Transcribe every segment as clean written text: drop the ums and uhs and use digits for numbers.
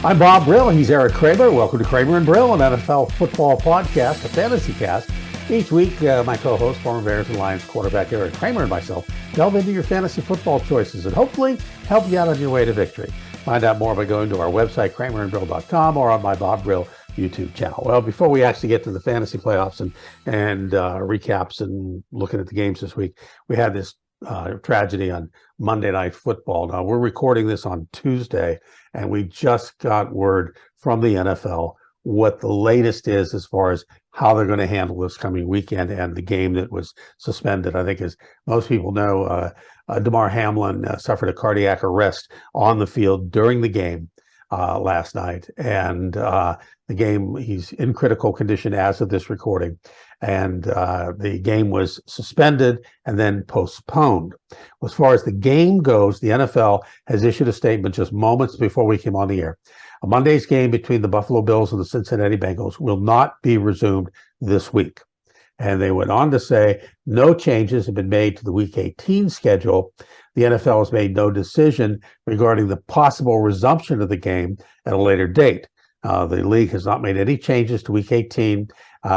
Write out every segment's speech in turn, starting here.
I'm Bob Brill. He's Eric Kramer. Welcome to Kramer and Brill, an NFL football podcast, a fantasy cast. Each week, my co-host, former Bears and Lions quarterback Eric Kramer, and myself delve into your fantasy football choices and hopefully help you out on your way to victory. Find out more by going to our website, kramerandbrill.com, or on my Bob Brill YouTube channel. Well, before we actually get to the fantasy playoffs and recaps and looking at the games this week, we had this tragedy on Monday Night Football. Now, we're recording this on Tuesday, and we just got word from the NFL what the latest is as far as how they're going to handle this coming weekend and the game that was suspended. I think, as most people know, Damar Hamlin suffered a cardiac arrest on the field during the game last night, and the game, he's in critical condition as of this recording, and the game was suspended and then postponed. As far as the game goes, the NFL has issued a statement just moments before we came on the air. A Monday's game between the Buffalo Bills and the Cincinnati Bengals will not be resumed this week. And they went on to say no changes have been made to the Week 18 schedule. The NFL has made no decision regarding the possible resumption of the game at a later date. The league has not made any changes to Week 18.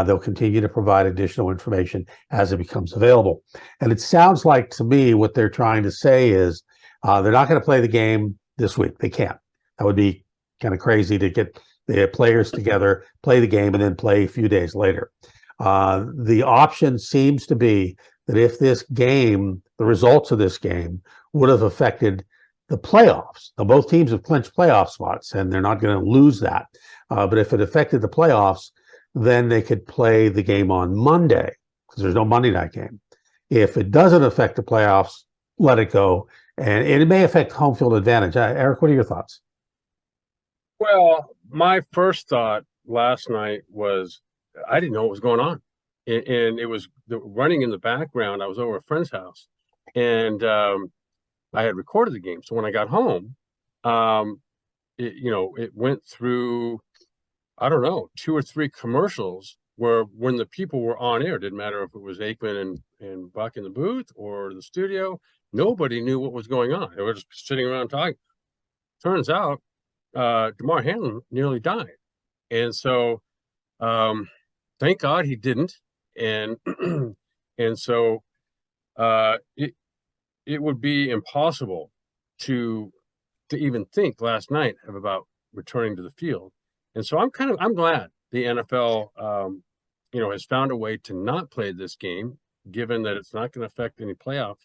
They'll continue to provide additional information as it becomes available. And it sounds like to me what they're trying to say is they're not going to play the game this week. They can't. That would be kind of crazy to get the players together, play the game, and then play a few days later. The option seems to be that if this game, the results of this game, would have affected the playoffs. Now, both teams have clinched playoff spots, and they're not going to lose that. But if it affected the playoffs, then they could play the game on Monday, because there's no Monday night game. If it doesn't affect the playoffs, let it go. And it may affect home field advantage. Eric, what are your thoughts? Well, my first thought last night was I didn't know what was going on. And it was running in the background. I was over a friend's house, and I had recorded the game. So when I got home, it went through, I don't know, 2 or 3 commercials where when the people were on air, it didn't matter if it was Aikman and Buck in the booth or the studio, nobody knew what was going on. They were just sitting around talking. Turns out Damar Hamlin nearly died. And so thank God he didn't. And and so it would be impossible to even think last night about returning to the field. And so I'm glad the NFL has found a way to not play this game, given that it's not going to affect any playoff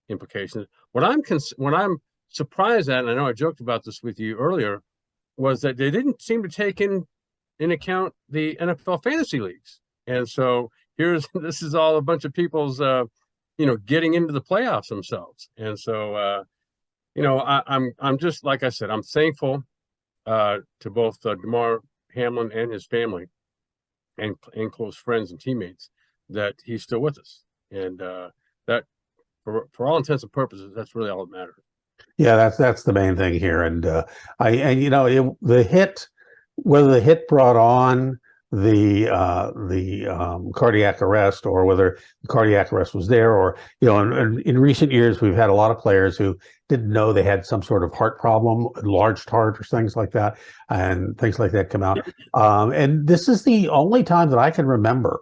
implications. What I'm surprised at, and I know I joked about this with you earlier, was that they didn't seem to take in account the NFL fantasy leagues. And so this is all a bunch of people's getting into the playoffs themselves. And so I'm just, like I said, I'm thankful to both Damar Hamlin and his family and close friends and teammates that he's still with us. And that for all intents and purposes, that's really all that matters. Yeah, that's the main thing here. And the hit, whether the hit brought on the cardiac arrest, or whether the cardiac arrest was there, or in recent years we've had a lot of players who didn't know they had some sort of heart problem, enlarged heart or things like that, and things like that come out. And this is the only time that I can remember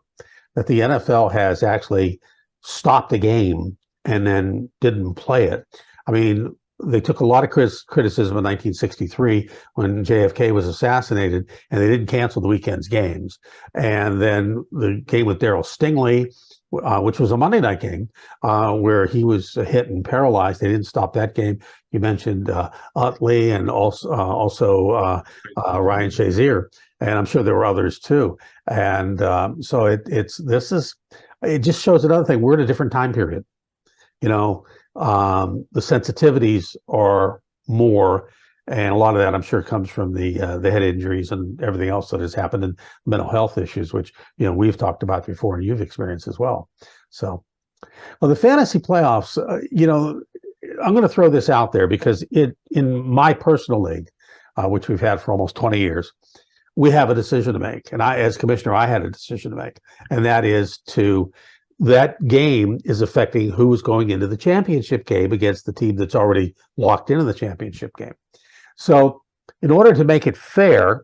that the NFL has actually stopped a game and then didn't play it. I mean, they took a lot of criticism in 1963 when JFK was assassinated, and they didn't cancel the weekend's games. And then the game with Darryl Stingley, which was a Monday night game, where he was hit and paralyzed. They didn't stop that game. You mentioned Utley and also Ryan Shazier, and I'm sure there were others too. And so it just shows another thing. We're in a different time period. The sensitivities are more, and a lot of that I'm sure comes from the head injuries and everything else that has happened, and mental health issues, which we've talked about before and you've experienced as well. So, well, the fantasy playoffs, I'm going to throw this out there because in my personal league, which we've had for almost 20 years, we have a decision to make, and as commissioner, I had a decision to make, and that is that game is affecting who is going into the championship game against the team that's already locked into the championship game. So in order to make it fair,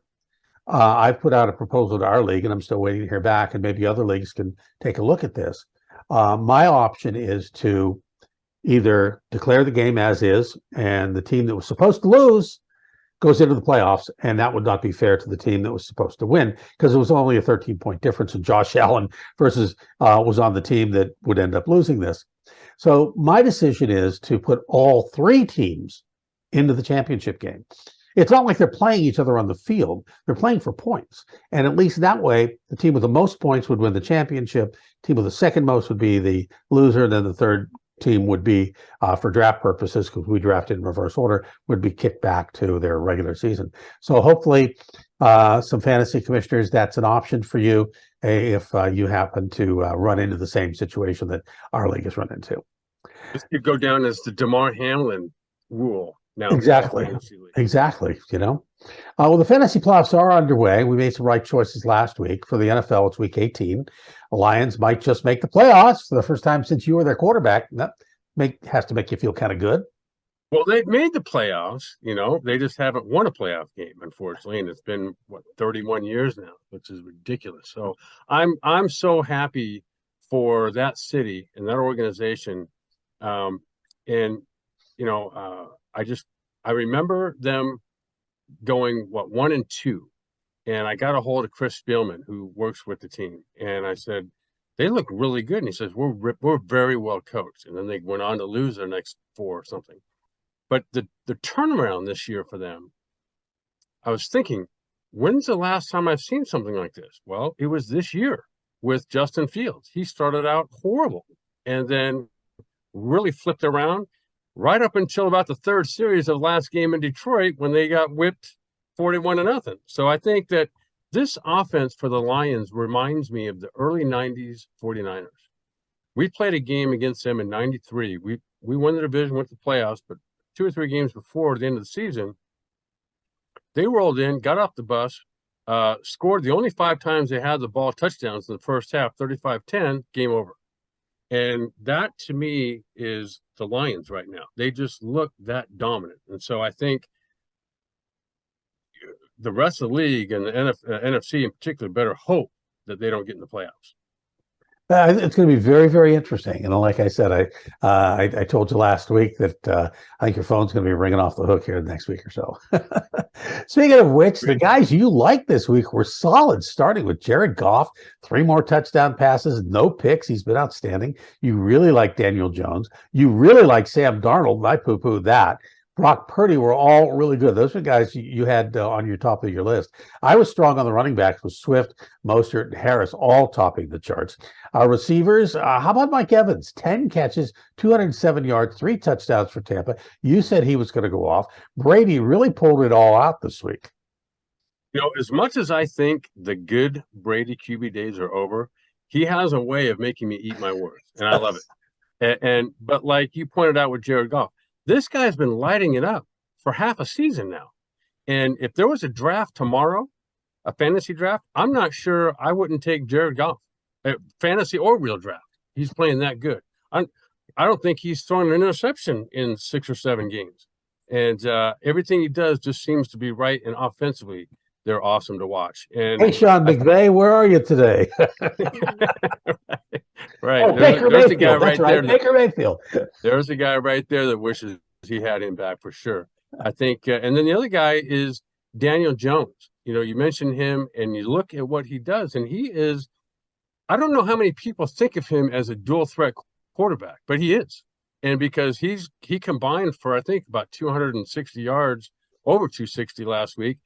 I've put out a proposal to our league, and I'm still waiting to hear back, and maybe other leagues can take a look at this. My option is to either declare the game as is, and the team that was supposed to lose goes into the playoffs, and that would not be fair to the team that was supposed to win, because it was only a 13-point difference, and Josh Allen versus was on the team that would end up losing this. So my decision is to put all three teams into the championship game. It's not like they're playing each other on the field. They're playing for points. And at least that way, the team with the most points would win the championship. The team with the second most would be the loser. And then the third team would be, for draft purposes, because we drafted in reverse order, would be kicked back to their regular season. So hopefully some fantasy commissioners, that's an option for you if you happen to run into the same situation that our league has run into. This could go down as the DeMar Hamlin rule. Now, exactly. Well, the fantasy playoffs are underway. We made some right choices last week. For the NFL, it's week 18. The Lions might just make the playoffs for the first time since you were their quarterback. That has to make you feel kind of good. Well, they've made the playoffs. They just haven't won a playoff game, unfortunately, and it's been 31 years now, which is ridiculous. So I'm so happy for that city and that organization, I remember them going 1-2, and I got a hold of Chris Spielman, who works with the team, and I said, they look really good. And he says, we're very well coached. And then they went on to lose their next 4 or something. But the turnaround this year for them, I was thinking, when's the last time I've seen something like this? Well, it was this year with Justin Fields. He started out horrible and then really flipped around right up until about the third series of last game in Detroit, when they got whipped 41-0. So I think that this offense for the Lions reminds me of the early 90s 49ers. We played a game against them in 93. We won the division, went to the playoffs, but 2 or 3 games before the end of the season, they rolled in, got off the bus, scored the only 5 times they had the ball touchdowns in the first half, 35-10, game over. And that, to me, is the Lions right now. They just look that dominant. And so I think the rest of the league and the NFC in particular better hope that they don't get in the playoffs. It's going to be very, very interesting. And like I said, I told you last week that I think your phone's going to be ringing off the hook here the next week or so. Speaking of which, the guys you liked this week were solid, starting with Jared Goff, 3 more touchdown passes, no picks. He's been outstanding. You really like Daniel Jones. You really like Sam Darnold. I poo-pooed that. Brock Purdy were all really good. Those are guys you had on your top of your list. I was strong on the running backs with Swift, Mostert, and Harris, all topping the charts. Our receivers, how about Mike Evans? 10 catches, 207 yards, 3 touchdowns for Tampa. You said he was going to go off. Brady really pulled it all out this week. As much as I think the good Brady QB days are over, he has a way of making me eat my words, and I love it. But like you pointed out with Jared Goff, this guy's been lighting it up for half a season now. And if there was a draft tomorrow, a fantasy draft, I'm not sure I wouldn't take Jared Goff, fantasy or real draft. He's playing that good. I don't think he's thrown an interception in 6 or 7 games. And everything he does just seems to be right. And offensively, they're awesome to watch. And hey, Sean McVay, where are you today? Right. Oh, Baker there's Mayfield. the guy right there. Baker Mayfield. There's a guy right there that wishes he had him back for sure. I think. And then the other guy is Daniel Jones. You mentioned him and you look at what he does, and he is, I don't know how many people think of him as a dual threat quarterback, but he is. And because he combined for, I think, about 260 yards, over 260 last week,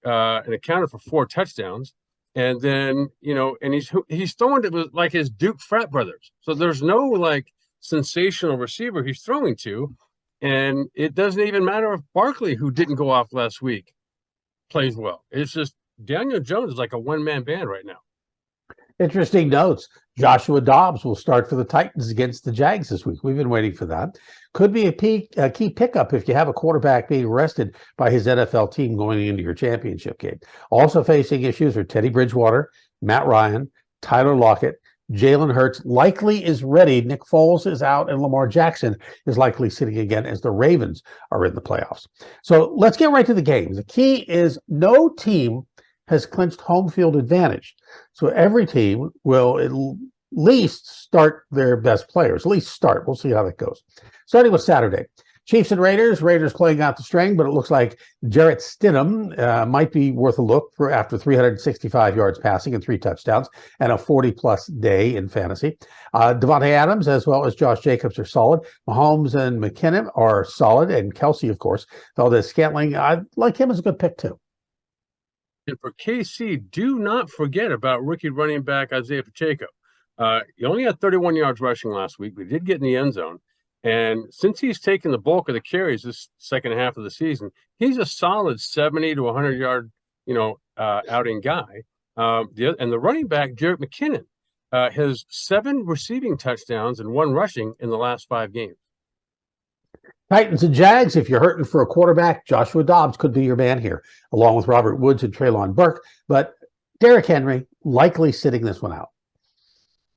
and accounted for 4 touchdowns. And then, and he's throwing it like his Duke frat brothers. So there's no like sensational receiver he's throwing to. And it doesn't even matter if Barkley, who didn't go off last week, plays well. It's just Daniel Jones is like a one-man band right now. Interesting notes. Joshua Dobbs will start for the Titans against the Jags this week. We've been waiting for that. Could be a key pickup if you have a quarterback being rested by his NFL team going into your championship game. Also facing issues are Teddy Bridgewater, Matt Ryan, Tyler Lockett, Jalen Hurts likely is ready. Nick Foles is out, and Lamar Jackson is likely sitting again as the Ravens are in the playoffs. So let's get right to the games. The key is no team has clinched home field advantage. So every team will at least start their best players, at least start. We'll see how that goes. Starting with Saturday. Chiefs and Raiders. Raiders playing out the string, but it looks like Jarrett Stidham might be worth a look for after 365 yards passing and 3 touchdowns and a 40-plus day in fantasy. Devontae Adams as well as Josh Jacobs are solid. Mahomes and McKinnon are solid, and Kelsey, of course. Valdez-Scantling, I like him as a good pick too. And for KC, do not forget about rookie running back Isaiah Pacheco. He only had 31 yards rushing last week, but he did get in the end zone. And since he's taken the bulk of the carries this second half of the season, he's a solid 70 to 100 yard, outing guy. And the running back, Jerick McKinnon, has 7 receiving touchdowns and 1 rushing in the last 5 games. Titans and Jags, if you're hurting for a quarterback, Joshua Dobbs could be your man here, along with Robert Woods and Treylon Burke. But Derrick Henry likely sitting this one out.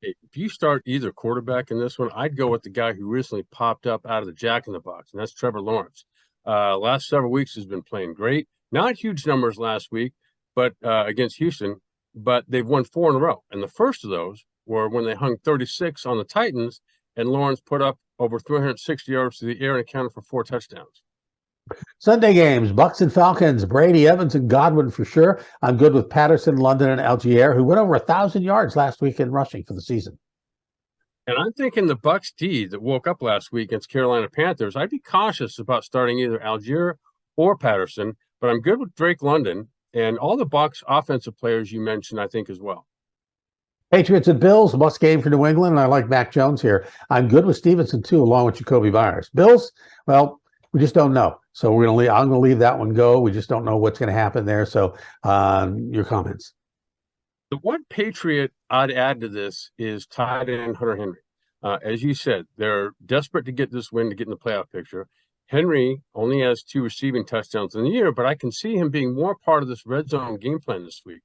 If you start either quarterback in this one, I'd go with the guy who recently popped up out of the Jack in the Box, and that's Trevor Lawrence. Last several weeks has been playing great. Not huge numbers last week, but against Houston, but they've won 4 in a row. And the first of those were when they hung 36 on the Titans, and Lawrence put up over 360 yards to the air and accounted for 4 touchdowns. Sunday games, Bucks and Falcons, Brady, Evans, and Godwin for sure. I'm good with Patterson, London, and Algier, who went over 1,000 yards last week in rushing for the season. And I'm thinking the Bucks D that woke up last week against Carolina Panthers, I'd be cautious about starting either Algier or Patterson, but I'm good with Drake London and all the Bucks offensive players you mentioned, I think, as well. Patriots and Bills, must game for New England, and I like Mac Jones here. I'm good with Stevenson, too, along with Jacoby Myers. Bills, well, we just don't know. So I'm going to leave that one go. We just don't know what's going to happen there. So your comments. The one Patriot I'd add to this is tight end Hunter Henry. As you said, they're desperate to get this win to get in the playoff picture. Henry only has 2 receiving touchdowns in the year, but I can see him being more part of this red zone game plan this week.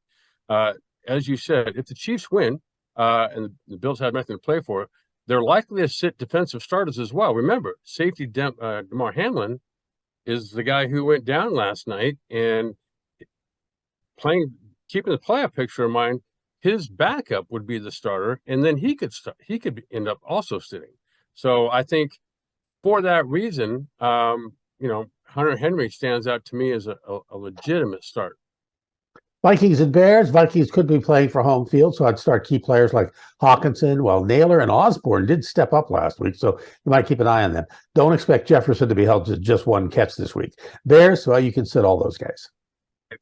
As you said, if the Chiefs win and the Bills have nothing to play for, they're likely to sit defensive starters as well. Remember, safety Damar Hamlin is the guy who went down last night, and keeping the playoff picture in mind, his backup would be the starter, and then he could end up also sitting. So I think for that reason, Hunter Henry stands out to me as a legitimate start. Vikings and Bears. Vikings could be playing for home field, so I'd start key players like Hawkinson. Well, Naylor and Osborne did step up last week, so you might keep an eye on them. Don't expect Jefferson to be held to just 1 catch this week. Bears, well, you can sit all those guys.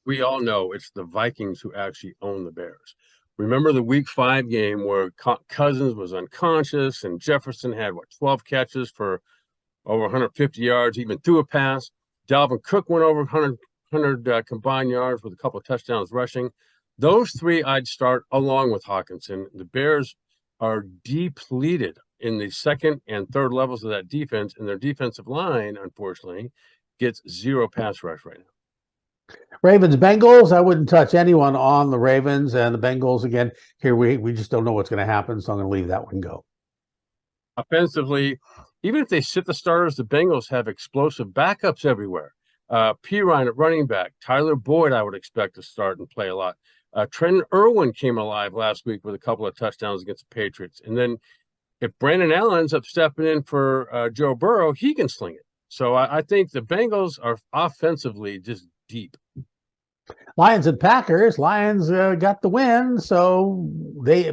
We all know it's the Vikings who actually own the Bears. Remember the Week 5 game where Cousins was unconscious and Jefferson had, 12 catches for over 150 yards, even threw a pass. Dalvin Cook went over 100 combined yards with a couple of touchdowns rushing. Those 3 I'd start along with Hawkinson. The Bears are depleted in the second and third levels of that defense, and their defensive line, unfortunately, gets 0 pass rush right now. Ravens, Bengals. I wouldn't touch anyone on the Ravens and the Bengals. Again, here we just don't know what's going to happen, so I'm going to leave that one go. Offensively, even if they sit the starters, the Bengals have explosive backups everywhere. Pirine at running back. Tyler Boyd, I would expect to start and play a lot. Trenton Irwin came alive last week with a couple of touchdowns against the Patriots. And then if Brandon Allen ends up stepping in for Joe Burrow, he can sling it. So I think the Bengals are offensively just deep. Lions and Packers. Lions got the win, so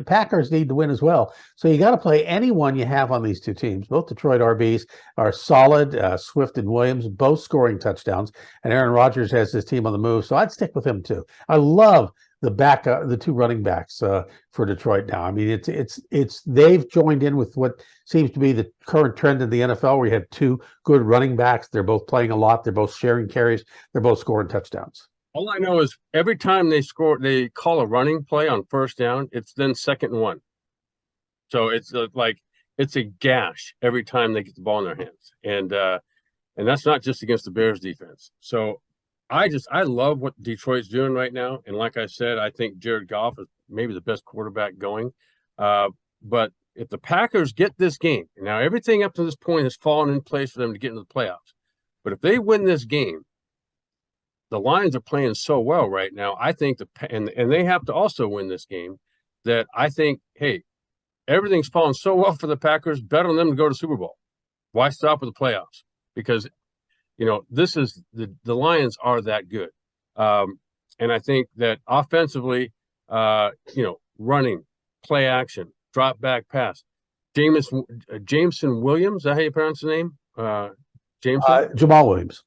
Packers need to win as well. So you got to play anyone you have on these 2 teams. Both Detroit RBs are solid. Swift and Williams both scoring touchdowns, and Aaron Rodgers has his team on the move. So I'd stick with him too. I love the 2 running backs for Detroit now. I mean, it's they've joined in with what seems to be the current trend in the NFL, where you have 2 good running backs. They're both playing a lot. They're both sharing carries. They're both scoring touchdowns. All I know is every time they call a running play on first down, it's then 2nd and 1. So it's it's a gash every time they get the ball in their hands, and that's not just against the Bears defense. So I love what Detroit's doing right now, and like I said, I think Jared Goff is maybe the best quarterback going. But if the Packers get this game, now everything up to this point has fallen in place for them to get into the playoffs. But if they win this game, the Lions are playing so well right now. I think and they have to also win this game. That I think, hey, everything's falling so well for the Packers. Bet on them to go to Super Bowl. Why stop with the playoffs? Because this is the Lions are that good, and I think that offensively, running, play action, drop back pass. Jameson Williams, is that how you pronounce the name? Jameson? Jamal Williams.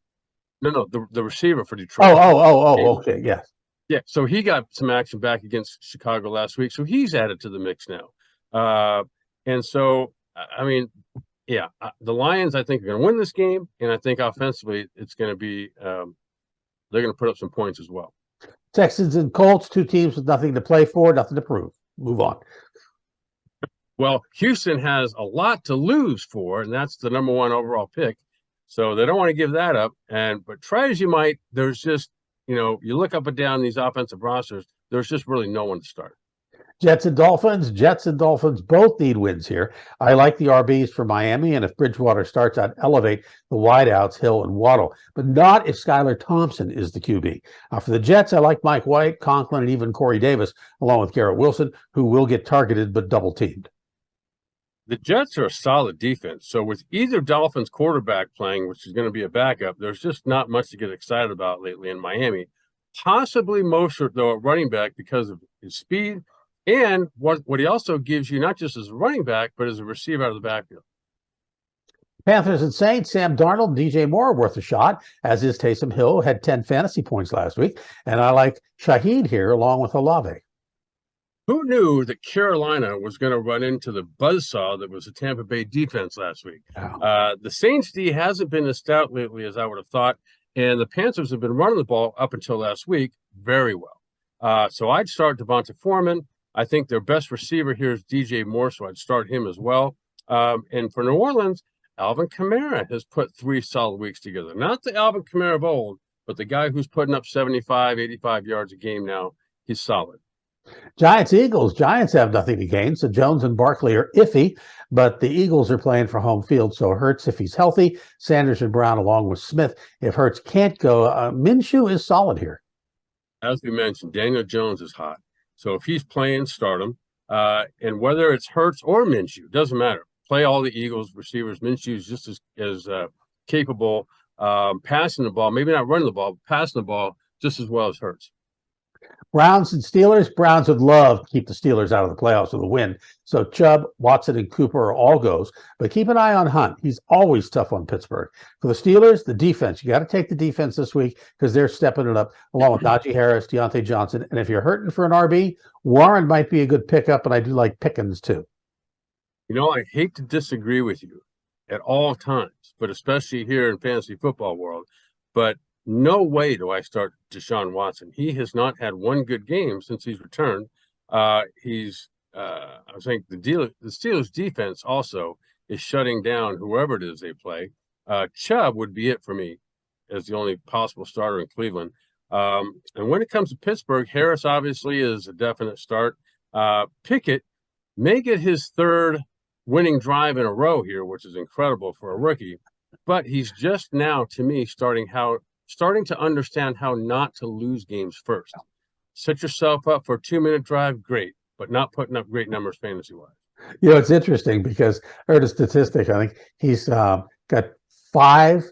No, the receiver for Detroit. Okay, yes. Yeah, so he got some action back against Chicago last week, so he's added to the mix now. And so, I mean, yeah, the Lions, I think, are going to win this game, and I think offensively it's going to be they're going to put up some points as well. Texans and Colts, two teams with nothing to play for, nothing to prove. Move on. Well, Houston has a lot to lose for, and that's the number 1 overall pick. So they don't want to give that up. But try as you might, there's just, you look up and down these offensive rosters, there's just really no one to start. Jets and Dolphins both need wins here. I like the RBs for Miami, and if Bridgewater starts out, elevate the wideouts, Hill and Waddle, but not if Skylar Thompson is the QB. For the Jets, I like Mike White, Conklin, and even Corey Davis, along with Garrett Wilson, who will get targeted but double-teamed. The Jets are a solid defense. So with either Dolphins quarterback playing, which is going to be a backup, there's just not much to get excited about lately in Miami. Possibly Mostert, though, at running back because of his speed and what he also gives you, not just as a running back, but as a receiver out of the backfield. Panthers and Saints, Sam Darnold and DJ Moore are worth a shot, as is Taysom Hill, had 10 fantasy points last week. And I like Shaheed here along with Olave. Who knew that Carolina was going to run into the buzzsaw that was the Tampa Bay defense last week? Wow. The Saints D hasn't been as stout lately as I would have thought, and the Panthers have been running the ball up until last week very well. So I'd start Devonta Foreman. I think their best receiver here is DJ Moore, so I'd start him as well. And for New Orleans, Alvin Kamara has put 3 solid weeks together. Not the Alvin Kamara of old, but the guy who's putting up 75, 85 yards a game now. He's solid. Giants have nothing to gain, so Jones and Barkley are iffy, but the Eagles are playing for home field, so Hurts if he's healthy, Sanders and Brown along with Smith. If Hurts can't go, Minshew is solid here. As we mentioned, Daniel Jones is hot. So if he's playing, start him. And whether it's Hurts or Minshew, doesn't matter. Play all the Eagles receivers. Minshew is just as capable passing the ball, maybe not running the ball, but passing the ball just as well as Hurts. Browns and Steelers. Browns would love to keep the Steelers out of the playoffs with a win. So Chubb, Watson, and Cooper are all goes. But keep an eye on Hunt. He's always tough on Pittsburgh. For the Steelers, the defense. You got to take the defense this week because they're stepping it up along with Najee Harris, Deontay Johnson. And if you're hurting for an RB, Warren might be a good pickup, and I do like Pickens too. I hate to disagree with you at all times, but especially here in fantasy football world. But no way do I start Deshaun Watson. He has not had one good game since he's returned. I think the Steelers defense also is shutting down whoever it is they play. Chubb would be it for me as the only possible starter in Cleveland. And when it comes to Pittsburgh, Harris obviously is a definite start. Pickett may get his 3rd winning drive in a row here, which is incredible for a rookie. But he's just now, to me, starting to understand how not to lose games first. Set yourself up for a 2-minute drive, great, but not putting up great numbers fantasy-wise. It's interesting because I heard a statistic. I think he's got 5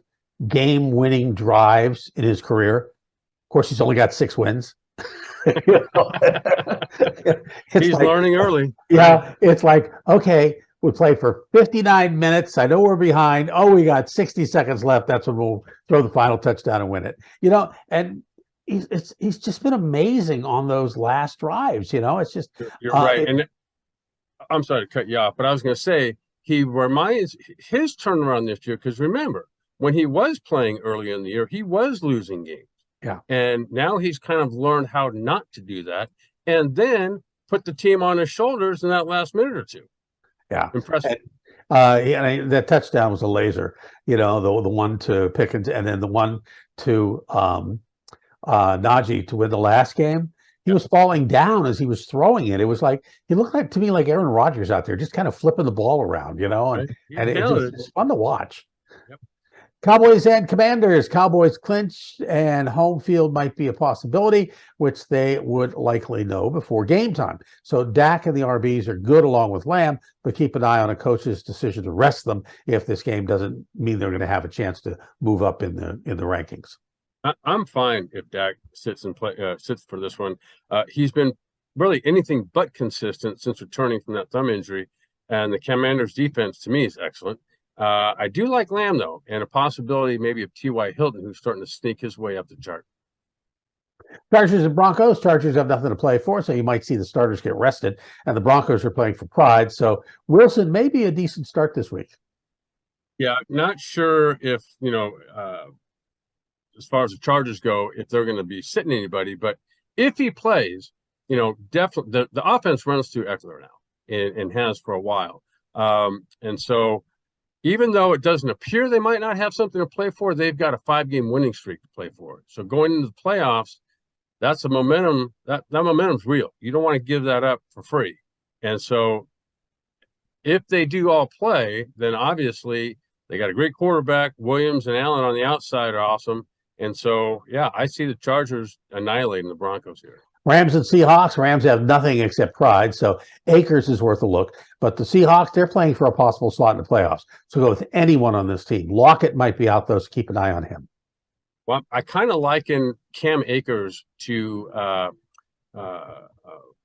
game-winning drives in his career. Of course, he's only got 6 wins. He's learning early. Yeah, it's like, okay, we played for 59 minutes. I know we're behind. Oh, we got 60 seconds left. That's when we'll throw the final touchdown and win it. And he's just been amazing on those last drives. It's just you're right. And I'm sorry to cut you off, but I was going to say he reminds his turnaround this year because remember when he was playing early in the year, he was losing games. Yeah, and now he's kind of learned how not to do that, and then put the team on his shoulders in that last minute or two. Yeah, impressive. And that touchdown was a laser. The one to Pickens and then the one to Najee to win the last game. he was falling down as he was throwing it. It was like he looked like to me like Aaron Rodgers out there, just kind of flipping the ball around, Right? He's and talented. it's fun to watch. Yep. Cowboys and Commanders. Cowboys clinch and home field might be a possibility, which they would likely know before game time. So Dak and the RBs are good along with Lamb, but keep an eye on a coach's decision to rest them if this game doesn't mean they're going to have a chance to move up in the rankings. I'm fine if Dak sits for this one. He's been really anything but consistent since returning from that thumb injury, and the Commanders' defense to me is excellent. I do like Lamb though, and a possibility maybe of T.Y. Hilton, who's starting to sneak his way up the chart. Chargers and Broncos. Chargers have nothing to play for, so you might see the starters get rested, and the Broncos are playing for pride. So Wilson may be a decent start this week. Yeah, not sure if as far as the Chargers go, if they're going to be sitting anybody, but if he plays, definitely the offense runs through Eckler now and has for a while, and so even though it doesn't appear they might not have something to play for, they've got a 5-game winning streak to play for. So going into the playoffs, that's a momentum. That momentum's real. You don't want to give that up for free. And so if they do all play, then obviously they got a great quarterback. Williams and Allen on the outside are awesome. And so, yeah, I see the Chargers annihilating the Broncos here. Rams and Seahawks. Rams have nothing except pride, so Akers is worth a look. But the Seahawks, they're playing for a possible slot in the playoffs. So go with anyone on this team. Lockett might be out, though, so keep an eye on him. Well, I kind of liken Cam Akers to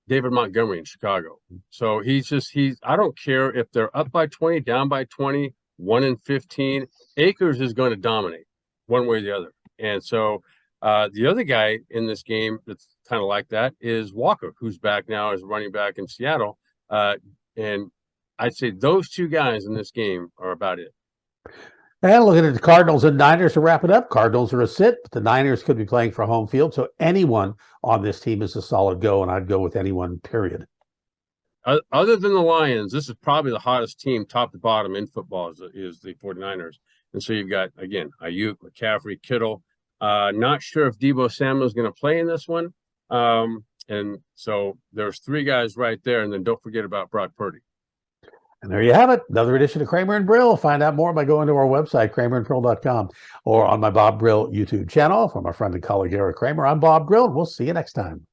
David Montgomery in Chicago. So I don't care if they're up by 20, down by 20, 1-15. Akers is going to dominate one way or the other. And so the other guy in this game that's kind of like that is Walker, who's back now as running back in Seattle. And I'd say those two guys in this game are about it. And looking at the Cardinals and Niners to wrap it up. Cardinals are a sit, but the Niners could be playing for home field. So anyone on this team is a solid go, and I'd go with anyone, period. Other than the Lions, this is probably the hottest team top to bottom in football is the 49ers. And so you've got, again, Ayuk, McCaffrey, Kittle. Not sure if Deebo Samuel is going to play in this one. And so there's 3 guys right there. And then don't forget about Brock Purdy. And there you have it. Another edition of Kramer and Brill. Find out more by going to our website, kramerandbrill.com, or on my Bob Brill YouTube channel. From our friend and colleague Eric Kramer, I'm Bob Brill. We'll see you next time.